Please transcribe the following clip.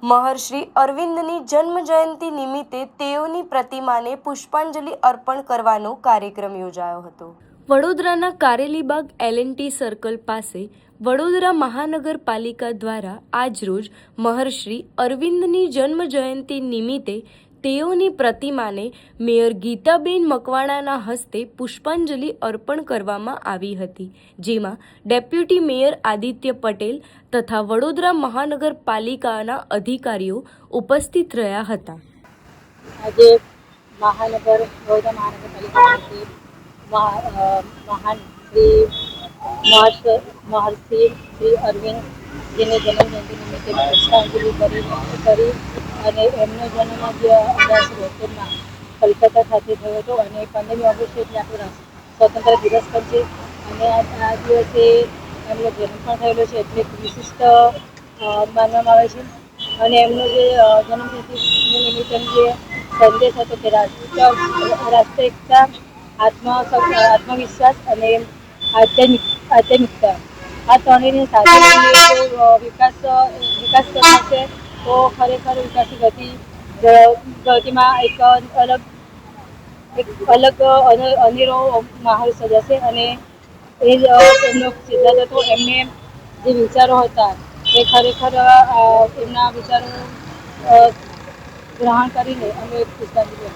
મહર્ષિ અરવિંદની જન્મ જયંતિ નિમિત્તે તેઓની પ્રતિમાને પુષ્પાંજલિ અર્પણ કરવાનો કાર્યક્રમ યોજાયો હતો. વડોદરાના કારેલીબાગ L&T સર્કલ પાસે વડોદરા મહાનગરપાલિકા દ્વારા આજરોજ મહર્ષિ અરવિંદની જન્મ જયંતિ નિમિત્તે તેઓની પ્રતિમાને મેયર ગીતાબેન મકવાણાના હસ્તે પુષ્પાંજલિ અર્પણ કરવામાં આવી હતી, જેમાં ડેપ્યુટી મેયર આદિત્ય પટેલ તથા વડોદરા મહાનગરપાલિકાના અધિકારીઓ ઉપસ્થિત રહ્યા હતા. આજે વડોદરા મહાનગરપાલિકા મહાન શ્રી મહર્ષિ શ્રી અરવિંદજીની જન્મજયંતિ નિમિત્તે પુષ્પાંજલિ કરી અને એમનો જન્મ જે 1872માં કલકત્તા ખાતે થયો હતો અને 15મી ઓગસ્ટ એટલે આપણો સ્વતંત્ર દિવસ પણ છે અને આ દિવસે એમનો જન્મ પણ થયેલો છે એટલે વિશિષ્ટ માનવામાં આવે છે. અને એમનો જે જન્મજયંતિ નિમિત્તે જે સંદેશ હતો કે રાષ્ટ્રીય એકતા, આત્મવિશ્વાસ અને આધ્યાત્મિકતા આ ત્રણેયને સાથે વિકાસ કરવાનો છે. તો ખરેખર વિકાસની ગતિમાં એક અલગ અનેરો માહોલ સર્જાશે અને એ જ એમનો સિદ્ધાંત હતો. એમને જે વિચારો હતા એ ખરેખર એમના વિચારો ગ્રહણ કરીને અમે પુષ્પાંજલિ